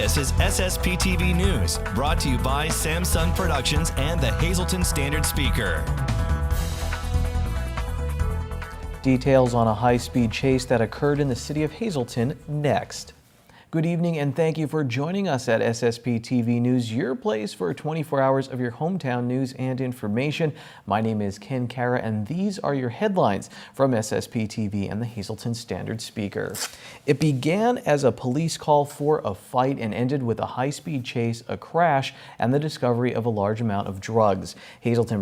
This is SSPTV News, brought to you by Samsung Productions and the Hazleton Standard Speaker. Details on a high-speed chase that occurred in the city of Hazleton next. Good evening and thank you for joining us at SSPTV News, your place for 24 hours of your hometown news and information. My name is Ken Kara and these are your headlines from SSPTV and the Hazleton Standard Speaker. It began as a police call for a fight and ended with a high-speed chase, a crash, and the discovery of a large amount of drugs. Hazleton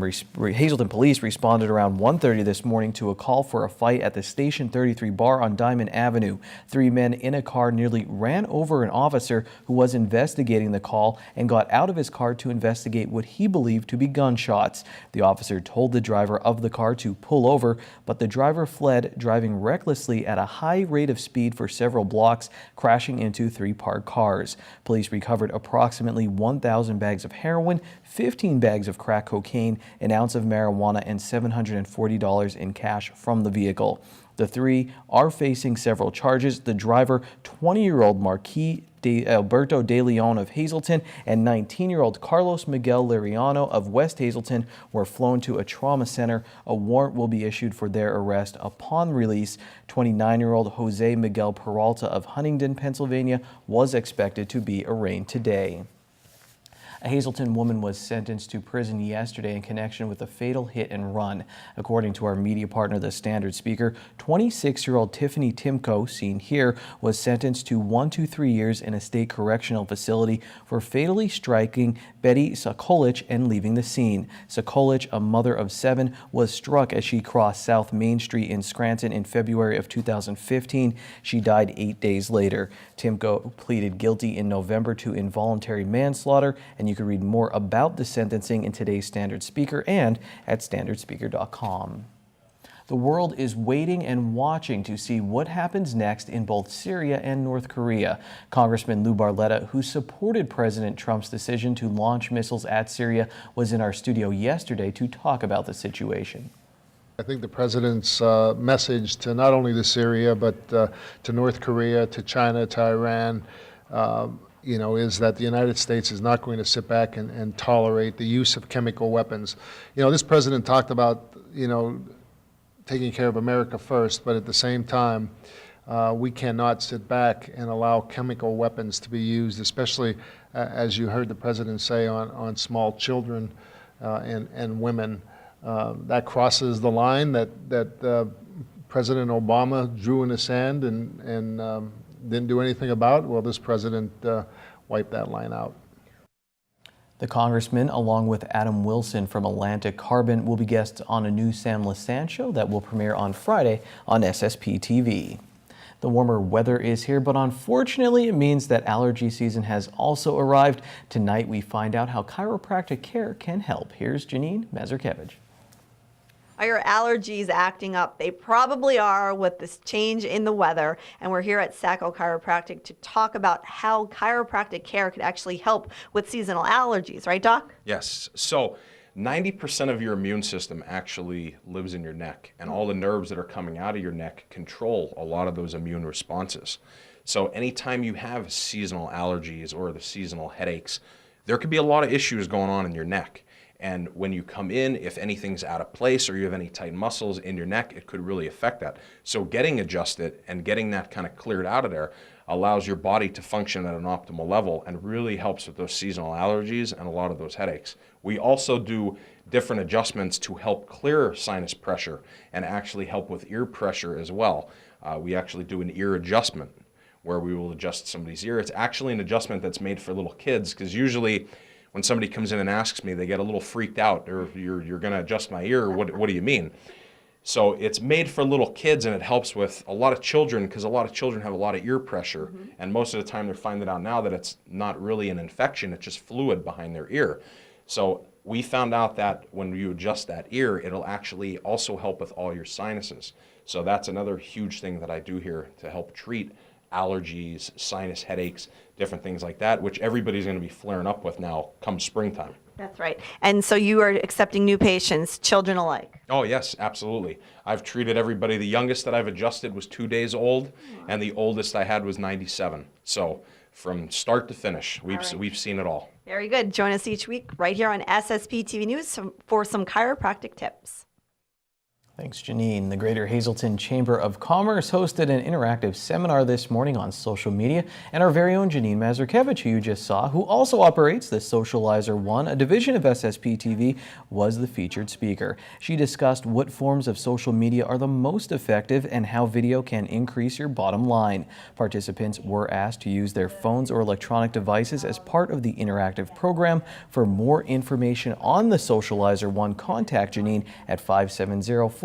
police responded around 1:30 this morning to a call for a fight at the Station 33 bar on Diamond Avenue. 3 men in a car nearly ran over an officer who was investigating the call and got out of his car to investigate what he believed to be gunshots. The officer told the driver of the car to pull over, but the driver fled, driving recklessly at a high rate of speed for several blocks, crashing into 3 parked cars. Police recovered approximately 1,000 bags of heroin, 15 bags of crack cocaine, an ounce of marijuana, and $740 in cash from the vehicle. The 3 are facing several charges. The driver, 20-year-old Marquis Alberto De Leon of Hazleton and 19-year-old Carlos Miguel Liriano of West Hazleton, were flown to a trauma center. A warrant will be issued for their arrest upon release. 29-year-old Jose Miguel Peralta of Huntingdon, Pennsylvania, was expected to be arraigned today. A Hazleton woman was sentenced to prison yesterday in connection with a fatal hit and run. According to our media partner, the Standard Speaker, 26-year-old Tiffany Timko, seen here, was sentenced to 1 to 3 years in a state correctional facility for fatally striking Betty Sokolich and leaving the scene. Sokolich, a mother of 7, was struck as she crossed South Main Street in Scranton in February of 2015. She died 8 days later. Timko pleaded guilty in November to involuntary manslaughter, and you can read more about the sentencing in today's Standard Speaker and at standardspeaker.com. The world is waiting and watching to see what happens next in both Syria and North Korea. Congressman Lou Barletta, who supported President Trump's decision to launch missiles at Syria, was in our studio yesterday to talk about the situation. I think the president's message to not only to Syria, but to North Korea, to China, to Iran, is that the United States is not going to sit back and tolerate the use of chemical weapons. This president talked about, taking care of America first, but at the same time, we cannot sit back and allow chemical weapons to be used, especially as you heard the president say on small children and women. That crosses the line that President Obama drew in the sand and didn't do anything about. Well, this president wiped that line out. The congressman, along with Adam Wilson from Atlantic Carbon, will be guests on a new Sam Lassant show that will premiere on Friday on SSPTV. The warmer weather is here, but unfortunately it means that allergy season has also arrived. Tonight we find out how chiropractic care can help. Here's Janine Mazurkevich. Are your allergies acting up? They probably are with this change in the weather. And we're here at Sacco Chiropractic to talk about how chiropractic care could actually help with seasonal allergies. Right, Doc? Yes. So 90% of your immune system actually lives in your neck, and all the nerves that are coming out of your neck control a lot of those immune responses. So anytime you have seasonal allergies or the seasonal headaches, there could be a lot of issues going on in your neck. And when you come in, if anything's out of place or you have any tight muscles in your neck, it could really affect that. So getting adjusted and getting that kind of cleared out of there allows your body to function at an optimal level and really helps with those seasonal allergies and a lot of those headaches. We also do different adjustments to help clear sinus pressure and actually help with ear pressure as well. We actually do an ear adjustment where we will adjust somebody's ear. It's actually an adjustment that's made for little kids, because usually when somebody comes in and asks me, they get a little freaked out, or you're going to adjust my ear, what do you mean? So it's made for little kids, and it helps with a lot of children, because a lot of children have a lot of ear pressure, and most of the time they're finding out now that it's not really an infection, it's just fluid behind their ear. So we found out that when you adjust that ear, it'll actually also help with all your sinuses. So that's another huge thing that I do here to help treat allergies, sinus headaches, different things like that, which everybody's going to be flaring up with now come springtime. That's right. And so you are accepting new patients, children alike? Oh, yes, absolutely. I've treated everybody. The youngest that I've adjusted was 2 days old, and the oldest I had was 97. So from start to finish. We've seen it all. Very good. Join us each week right here on SSP TV News for some chiropractic tips. Thanks, Janine. The Greater Hazleton Chamber of Commerce hosted an interactive seminar this morning on social media, and our very own Janine Mazurkevich, who you just saw, who also operates the Socializer One, a division of SSP TV, was the featured speaker. She discussed what forms of social media are the most effective and how video can increase your bottom line. Participants were asked to use their phones or electronic devices as part of the interactive program. For more information on the Socializer One, contact Janine at 570-455-7267.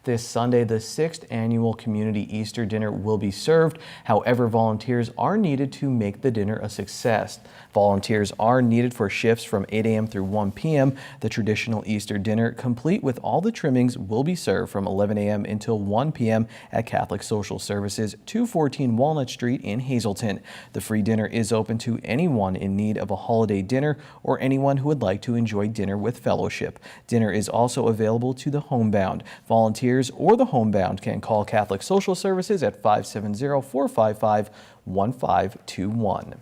This Sunday, the 6th annual Community Easter Dinner will be served. However, volunteers are needed to make the dinner a success. Volunteers are needed for shifts from 8 a.m. through 1 p.m. The traditional Easter dinner, complete with all the trimmings, will be served from 11 a.m. until 1 p.m. at Catholic Social Services, 214 Walnut Street in Hazleton. The free dinner is open to anyone in need of a holiday dinner or anyone who would like to enjoy dinner with fellowship. Dinner is also available to the homebound. Volunteers or the homebound can call Catholic Social Services at 570-455-1521.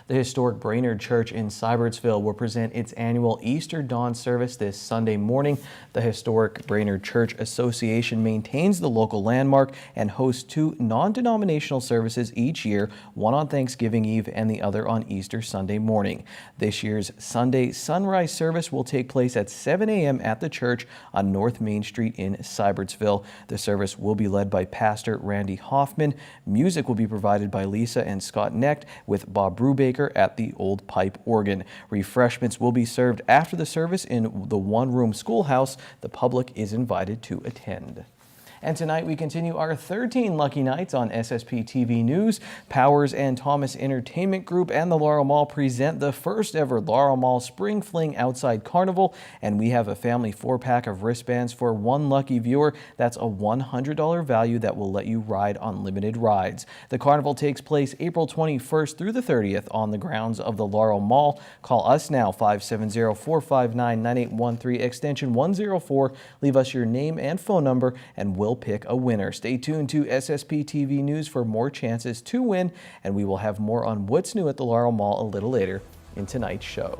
The historic Brainerd Church in Seibertsville will present its annual Easter Dawn service this Sunday morning. The historic Brainerd Church Association maintains the local landmark and hosts 2 non-denominational services each year, one on Thanksgiving Eve and the other on Easter Sunday morning. This year's Sunday sunrise service will take place at 7 a.m. at the church on North Main Street in Seibertsville. The service will be led by Pastor Randy Hoffman. Music will be provided by Lisa and Scott Necht, with Bob Brubaker at the old pipe organ. Refreshments will be served after the service in the one-room schoolhouse. The public is invited to attend. And tonight we continue our 13 Lucky Nights on SSP TV News. Powers and Thomas Entertainment Group and the Laurel Mall present the first ever Laurel Mall Spring Fling Outside Carnival, and we have a family 4-pack of wristbands for one lucky viewer. That's a $100 value that will let you ride unlimited rides. The carnival takes place April 21st through the 30th on the grounds of the Laurel Mall. Call us now, 570-459-9813, extension 104. Leave us your name and phone number, and we'll pick a winner. Stay tuned to SSP TV News for more chances to win, and we will have more on what's new at the Laurel Mall a little later in tonight's show.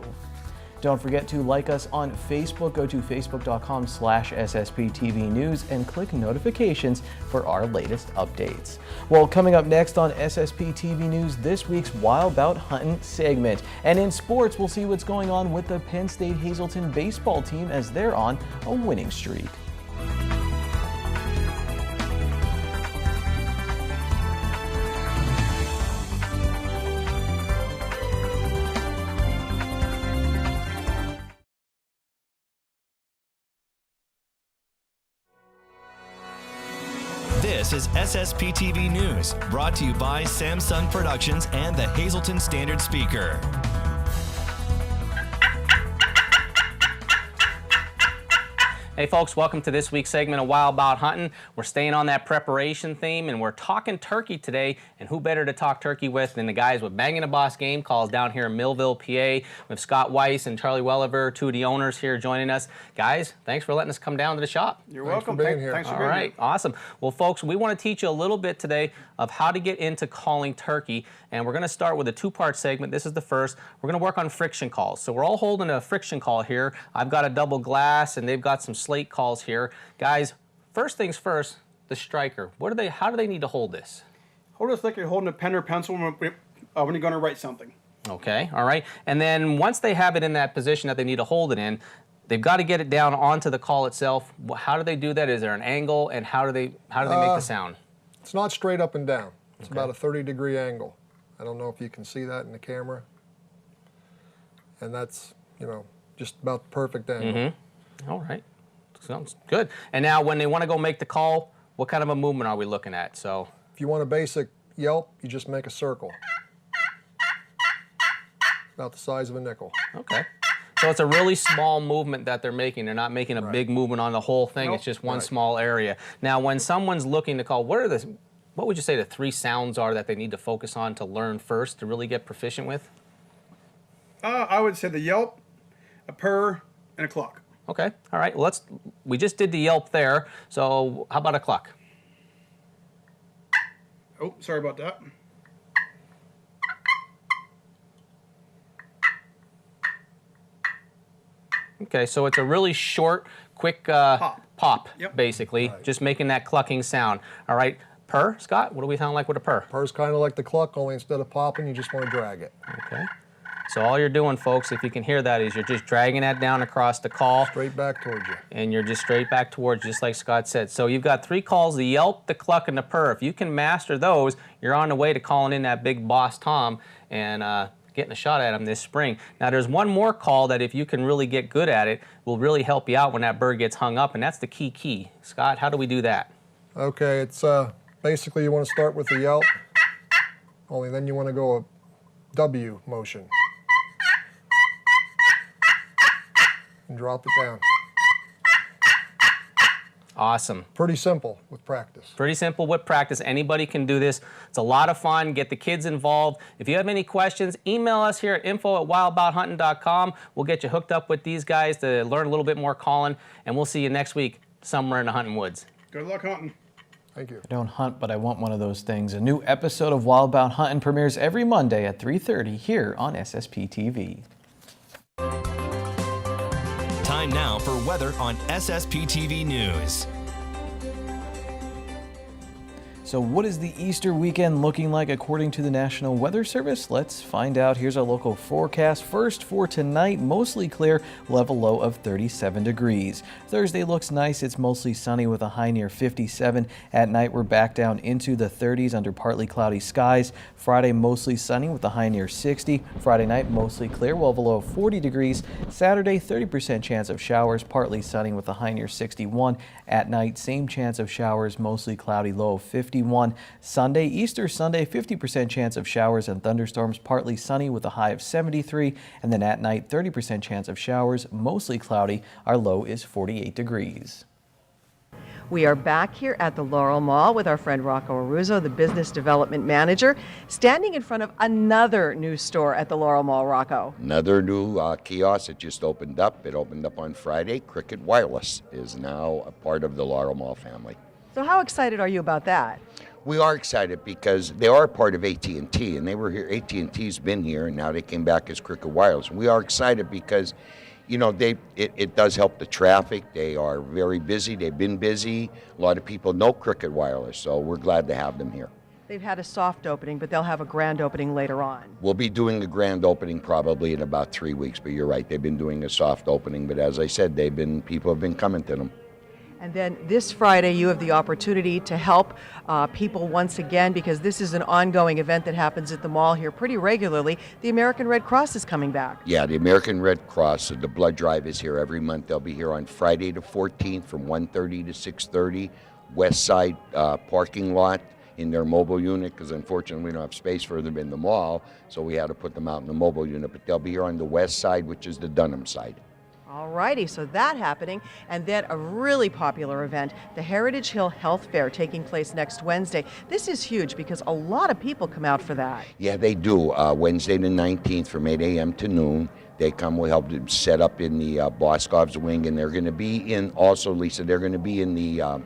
Don't forget to like us on Facebook. Go to facebook.com/SSPTV News and click notifications for our latest updates. Well, coming up next on SSP TV News, this week's Wild Out Huntin' segment. And in sports, we'll see what's going on with the Penn State Hazleton baseball team as they're on a winning streak. This is SSPTV News, brought to you by Samsung Productions and the Hazleton Standard Speaker. Hey folks, welcome to this week's segment of Wild Out Huntin'. We're staying on that preparation theme, and we're talking turkey today. And who better to talk turkey with than the guys with Bangin' the Boss Game Calls down here in Millville, PA. We have Scott Weiss and Charlie Welliver, 2 of the owners here joining us. Guys, thanks for letting us come down to the shop. You're welcome. Thanks for being here. Thanks for All being right, here. awesome. Well, folks, we want to teach you a little bit today of how to get into calling turkey, and we're going to start with a 2-part segment. This is the first. We're going to work on friction calls. So we're all holding a friction call here. I've got a double glass, and they've got some slate calls here. Guys, first things first, the striker. How do they need to hold this? Hold this like you're holding a pen or pencil when you're going to write something. Okay, all right. And then once they have it in that position that they need to hold it in, they've got to get it down onto the call itself. How do they do that? Is there an angle, and how do they make the sound? It's not straight up and down. It's about a 30-degree angle. I don't know if you can see that in the camera. And that's, just about the perfect angle. Mm-hmm. All right. Sounds good. And now when they want to go make the call, what kind of a movement are we looking at? So if you want a basic yelp, you just make a circle. About the size of a nickel. Okay. So it's a really small movement that they're making. They're not making a big movement on the whole thing. Nope. It's just one small area. Now, when someone's looking to call, what would you say the 3 sounds are that they need to focus on to learn first to really get proficient with? I would say the yelp, a purr, and a cluck. Okay. All right. Well, we just did the yelp there. So how about a cluck? Oh, sorry about that. Okay, so it's a really short, quick pop Yep. basically, just making that clucking sound. All right, purr, Scott, what do we sound like with a purr? Purr's kind of like the cluck, only instead of popping, you just want to drag it. Okay. So all you're doing, folks, if you can hear that, is you're just dragging that down across the call. Straight back towards you. And you're just straight back towards, just like Scott said. So you've got 3 calls, the yelp, the cluck, and the purr. If you can master those, you're on the way to calling in that big boss Tom and getting a shot at him this spring. Now there's one more call that if you can really get good at it, will really help you out when that bird gets hung up, and that's the key. Scott, how do we do that? Okay, it's basically you want to start with the yelp, only then you want to go a W motion. And drop it down. Awesome. Pretty simple with practice. Pretty simple with practice. Anybody can do this. It's a lot of fun. Get the kids involved. If you have any questions, email us here at info@wildoutHuntin.com. We'll get you hooked up with these guys to learn a little bit more calling, and we'll see you next week somewhere in the hunting woods. Good luck hunting. Thank you. I don't hunt, but I want one of those things. A new episode of Wild About Huntin' premieres every Monday at 3:30 here on SSPTV. Time now for weather on SSPTV News. So what is the Easter weekend looking like according to the National Weather Service? Let's find out. Here's our local forecast. First, for tonight, mostly clear, we'll have a low of 37 degrees. Thursday looks nice. It's mostly sunny with a high near 57. At night, we're back down into the 30s under partly cloudy skies. Friday, mostly sunny with a high near 60. Friday night, mostly clear. We'll have a low of 40 degrees. Saturday, 30% chance of showers, partly sunny with a high near 61. At night, same chance of showers, mostly cloudy, low of 51. Sunday, Easter Sunday, 50% chance of showers and thunderstorms, partly sunny with a high of 73. And then at night, 30% chance of showers, mostly cloudy. Our low is 48 degrees. We are back here at the Laurel Mall with our friend Rocco Aruzzo, the business development manager, standing in front of another new store at the Laurel Mall. Rocco. Another new kiosk that just opened up. It opened up on Friday. Cricket Wireless is now a part of the Laurel Mall family. So how excited are you about that? We are excited because they are part of AT&T, and they were here. AT&T's been here, and now they came back as Cricket Wireless. We are excited because, you know, it does help the traffic. They are very busy. They've been busy. A lot of people know Cricket Wireless, so we're glad to have them here. They've had a soft opening, but they'll have a grand opening later on. We'll be doing a grand opening probably in about 3 weeks, but you're right. They've been doing a soft opening, but as I said, people have been coming to them. And then this Friday, you have the opportunity to help people once again, because this is an ongoing event that happens at the mall here pretty regularly. The American Red Cross is coming back. Yeah, the American Red Cross, the blood drive is here every month. They'll be here on Friday the 14th from 1:30 to 6:30, West Side parking lot in their mobile unit, because unfortunately we don't have space for them in the mall, so we had to put them out in the mobile unit. But they'll be here on the west side, which is the Dunham side. All righty, so that happening, and then a really popular event, the Heritage Hill Health Fair, taking place next Wednesday. This is huge because a lot of people come out for that. Yeah, they do. Wednesday the 19th from 8 a.m. to noon. They come, we help them set up in the Boscov's wing, and they're going to be in, also Lisa, they're going to be in the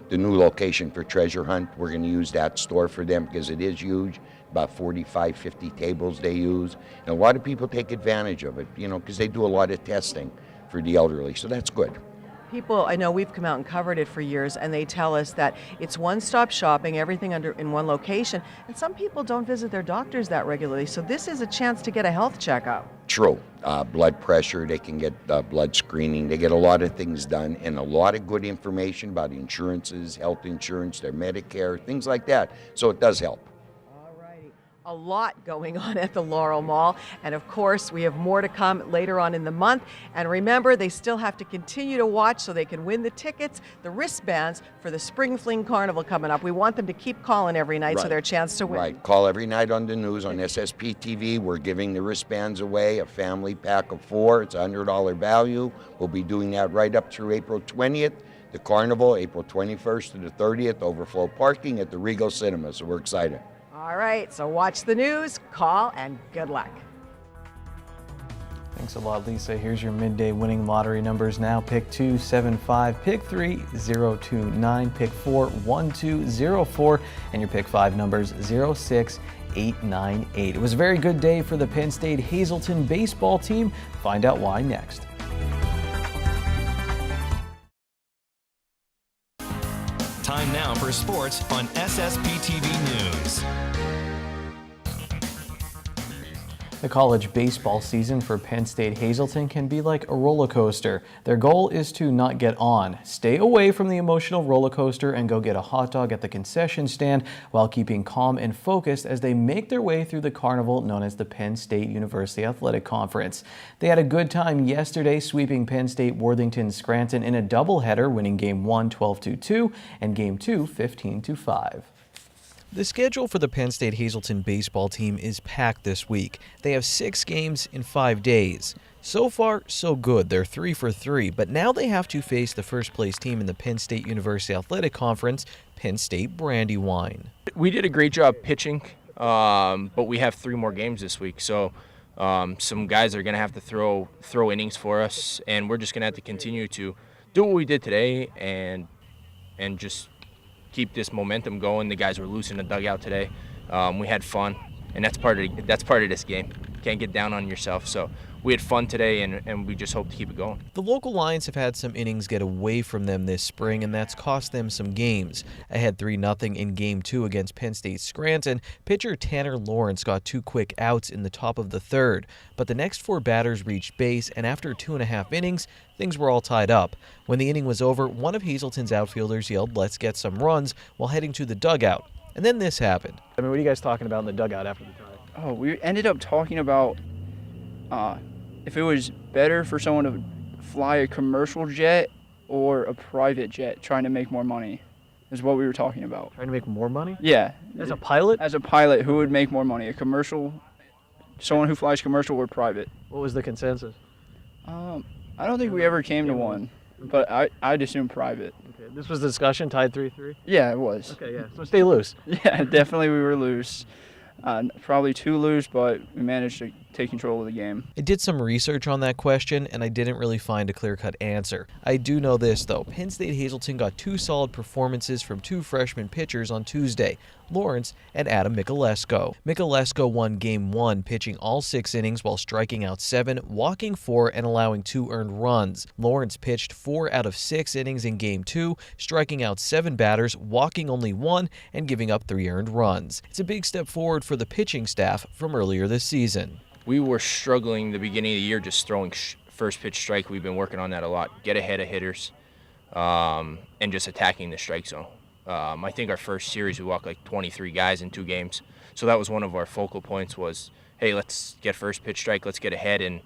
new location for Treasure Hunt. We're going to use that store for them because it is huge. About 45, 50 tables they use. And a lot of people take advantage of it, you know, because they do a lot of testing for the elderly, so that's good. People, I know we've come out and covered it for years, and they tell us that it's one-stop shopping, everything in one location, and some people don't visit their doctors that regularly, so this is a chance to get a health checkup. True. Blood pressure, they can get blood screening, they get a lot of things done, and a lot of good information about insurances, health insurance, their Medicare, things like that, so it does help. A lot going on at the Laurel Mall, and of course we have more to come later on in the month. And remember, they still have to continue to watch so they can win the tickets, the wristbands for the Spring Fling Carnival coming up. We want them to keep calling every night so their chance to win. Right, call every night on the news on SSPTV. We're giving the wristbands away, a family pack of 4. It's a $100 value. We'll be doing that right up through April 20th. The Carnival, April 21st to the 30th, overflow parking at the Regal Cinema, so we're excited. All right, so watch the news, call, and good luck. Thanks a lot, Lisa. Here's your midday winning lottery numbers now. Pick 2, 7, 5, pick 3, 0, 2, 9, pick 4, 1, 2, 0, 4, and your pick 5 numbers 0, 6, 8, 9, 8. It was a very good day for the Penn State Hazleton baseball team. Find out why next. Time now for sports on SSPTV News. The college baseball season for Penn State Hazleton can be like a roller coaster. Their goal is to not get on, stay away from the emotional roller coaster and go get a hot dog at the concession stand while keeping calm and focused as they make their way through the carnival known as the Penn State University Athletic Conference. They had a good time yesterday sweeping Penn State Worthington Scranton in a doubleheader, winning Game 1 12-2 and Game 2 15-5. The schedule for the Penn State Hazleton baseball team is packed this week. They have 6 games in 5 days. So far, so good. They're 3 for 3, but now they have to face the first place team in the Penn State University Athletic Conference, Penn State Brandywine. We did a great job pitching, but we have 3 more games this week, so some guys are going to have to throw innings for us, and we're just going to have to continue to do what we did today and just keep this momentum going. The guys were loose in the dugout today. We had fun, and that's part of this game. Can't get down on yourself. So we had fun today, and we just hope to keep it going. The local Lions have had some innings get away from them this spring, and that's cost them some games. Ahead 3-0 in Game 2 against Penn State Scranton, pitcher Tanner Lawrence got 2 quick outs in the top of the 3rd. But the next 4 batters reached base, and after 2.5 innings, things were all tied up. When the inning was over, one of Hazleton's outfielders yelled, "Let's get some runs," while heading to the dugout. And then this happened. I mean, what are you guys talking about in the dugout after the tie? Oh, we ended up talking about if it was better for someone to fly a commercial jet or a private jet trying to make more money is what we were talking about. Trying to make more money? Yeah. As a pilot? As a pilot, who would make more money? A commercial, someone who flies commercial or private? What was the consensus? I don't think we ever came to one, but I'd assume private. Okay. This was the discussion, tied 3-3? Yeah, it was. Okay, yeah. So stay loose. Yeah, definitely we were loose. Probably too loose, but we managed to take control of the game. I did some research on that question, and I didn't really find a clear-cut answer. I do know this, though. Penn State Hazleton got 2 solid performances from 2 freshman pitchers on Tuesday, Lawrence and Adam Michalesco. Michalesco won Game 1, pitching all 6 innings while striking out 7, walking 4, and allowing 2 earned runs. Lawrence pitched 4 out of 6 innings in Game 2, striking out 7 batters, walking only 1, and giving up 3 earned runs. It's a big step forward for the pitching staff from earlier this season. We were struggling the beginning of the year just throwing first pitch strike. We've been working on that a lot. Get ahead of hitters and just attacking the strike zone. I think our first series we walked like 23 guys in 2 games. So that was one of our focal points was, hey, let's get first pitch strike, let's get ahead and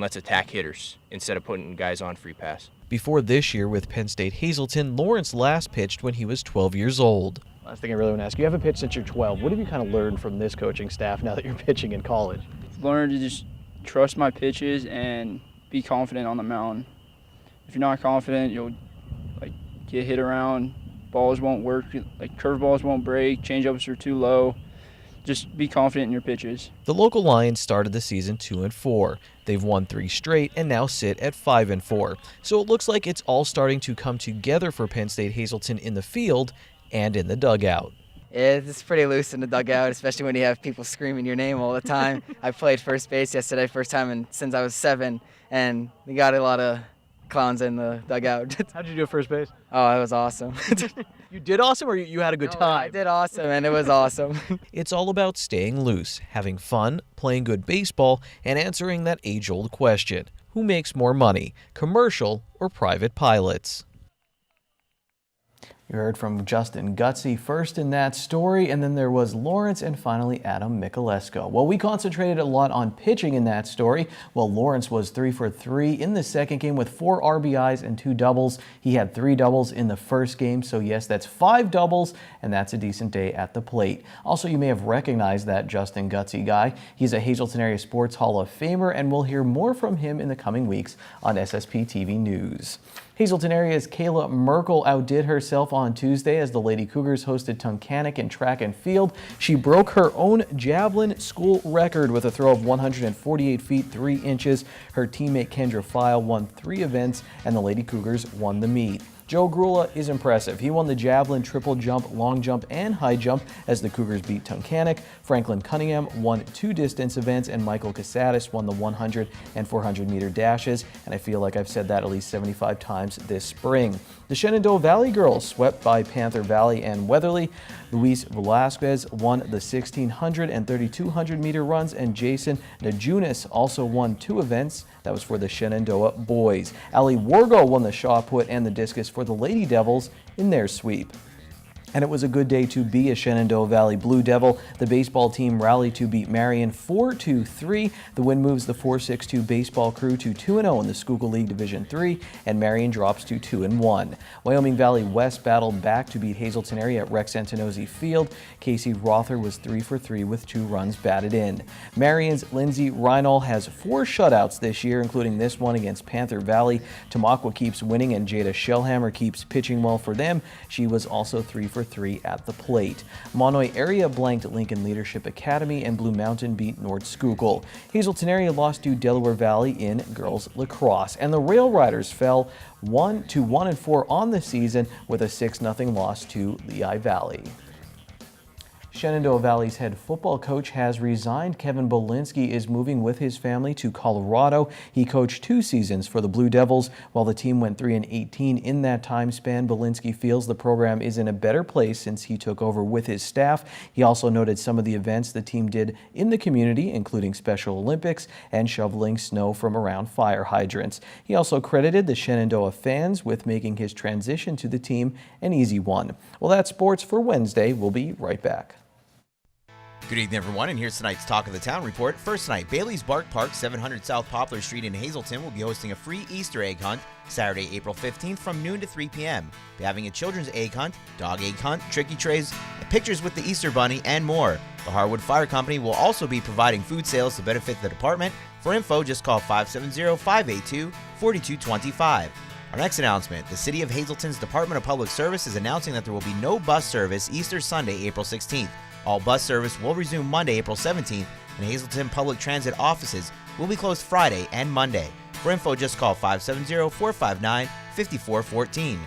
let's attack hitters instead of putting guys on free pass. Before this year with Penn State Hazleton, Lawrence last pitched when he was 12 years old. Last thing I really want to ask, you haven't pitched since you're 12. What have you kind of learned from this coaching staff now that you're pitching in college? Learn to just trust my pitches and be confident on the mound. If you're not confident, you'll get hit around. Balls won't work, like curveballs won't break, changeups are too low. Just be confident in your pitches. The local Lions started the season 2-4. They've won 3 straight and now sit at 5-4. So it looks like it's all starting to come together for Penn State Hazleton in the field and in the dugout. Yeah, it's pretty loose in the dugout, especially when you have people screaming your name all the time. I played first base yesterday, first time since I was 7, and we got a lot of clowns in the dugout. How'd you do at first base? Oh, it was awesome. You did awesome, or you had a good time? I did awesome, and it was awesome. It's all about staying loose, having fun, playing good baseball, and answering that age-old question. Who makes more money, commercial or private pilots? You heard from Justin Gutsy first in that story, and then there was Lawrence and finally Adam Michalesco. Well, we concentrated a lot on pitching in that story. Well, Lawrence was 3 for 3 in the second game with 4 RBIs and 2 doubles. He had 3 doubles in the first game, so yes, that's 5 doubles, and that's a decent day at the plate. Also, you may have recognized that Justin Gutsy guy. He's a Hazleton Area Sports Hall of Famer, and we'll hear more from him in the coming weeks on SSPTV News. Hazleton area's Kayla Merkel outdid herself on Tuesday as the Lady Cougars hosted Tunkhannock in track and field. She broke her own javelin school record with a throw of 148 feet 3 inches. Her teammate Kendra File won 3 events and the Lady Cougars won the meet. Joe Grula is impressive. He won the javelin, triple jump, long jump, and high jump as the Cougars beat Tunkhannock. Franklin Cunningham won 2 distance events, and Michael Casadas won the 100 and 400 meter dashes. And I feel like I've said that at least 75 times this spring. The Shenandoah Valley girls swept by Panther Valley and Weatherly. Luis Velasquez won the 1600 and 3200 meter runs, and Jason Najunas also won 2 events. That was for the Shenandoah boys. Ali Wargo won the shot put and the discus for the Lady Devils in their sweep. And it was a good day to be a Shenandoah Valley Blue Devil. The baseball team rallied to beat Marion 4-3. The win moves the 4-6-2 baseball crew to 2-0 in the Schuylkill League Division III, and Marion drops to 2-1. Wyoming Valley West battled back to beat Hazleton area at Rex Antonozzi Field. Casey Rother was 3 for 3 with 2 runs batted in. Marion's Lindsay Reinhold has 4 shutouts this year, including this one against Panther Valley. Tamaqua keeps winning, and Jada Shellhammer keeps pitching well for them. She was also 3 for 3 at the plate. Monoy area blanked Lincoln Leadership Academy, and Blue Mountain beat North Schuylkill. Hazleton area lost to Delaware Valley in girls lacrosse, and the Rail Riders fell 1-4 on the season with a 6-0 loss to Lehigh Valley. Shenandoah Valley's head football coach has resigned. Kevin Bolinsky is moving with his family to Colorado. He coached 2 seasons for the Blue Devils. While the team went 3-18 in that time span, Bolinsky feels the program is in a better place since he took over with his staff. He also noted some of the events the team did in the community, including Special Olympics and shoveling snow from around fire hydrants. He also credited the Shenandoah fans with making his transition to the team an easy one. Well, that's sports for Wednesday. We'll be right back. Good evening, everyone, and here's tonight's Talk of the Town report. First tonight, Bailey's Bark Park, 700 South Poplar Street in Hazleton will be hosting a free Easter egg hunt Saturday, April 15th from noon to 3 p.m. Be having a children's egg hunt, dog egg hunt, tricky trays, pictures with the Easter Bunny, and more. The Harwood Fire Company will also be providing food sales to benefit the department. For info, just call 570-582-4225. Our next announcement, the City of Hazleton's Department of Public Service is announcing that there will be no bus service Easter Sunday, April 16th. All bus service will resume Monday, April 17th, and Hazleton Public Transit offices will be closed Friday and Monday. For info, just call 570-459-5414.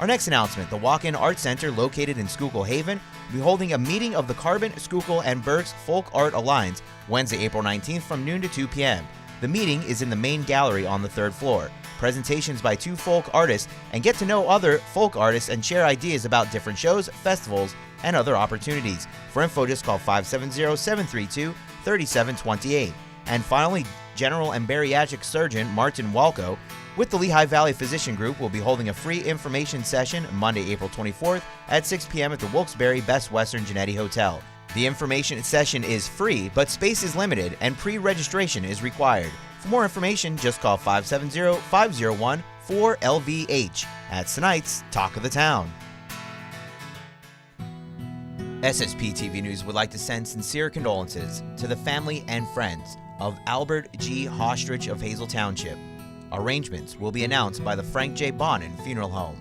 Our next announcement, the Walk-In Art Center located in Schuylkill Haven will be holding a meeting of the Carbon, Schuylkill, and Berks Folk Art Alliance Wednesday, April 19th from noon to 2 p.m. The meeting is in the main gallery on the 3rd floor. Presentations by 2 folk artists, and get to know other folk artists and share ideas about different shows, festivals, and other opportunities. For info, just call 570-732-3728. And finally, General and Bariatric Surgeon Martin Walco with the Lehigh Valley Physician Group will be holding a free information session Monday, April 24th at 6 p.m. at the Wilkes-Barre Best Western Genetti Hotel. The information session is free, but space is limited and pre-registration is required. For more information, just call 570-501-4LVH. That's tonight's Talk of the Town. SSPTV News would like to send sincere condolences to the family and friends of Albert G. Hostrich of Hazel Township. Arrangements will be announced by the Frank J. Bonin Funeral Home.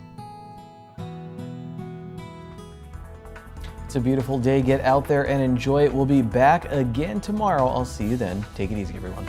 It's a beautiful day. Get out there and enjoy it. We'll be back again tomorrow. I'll see you then. Take it easy, everyone.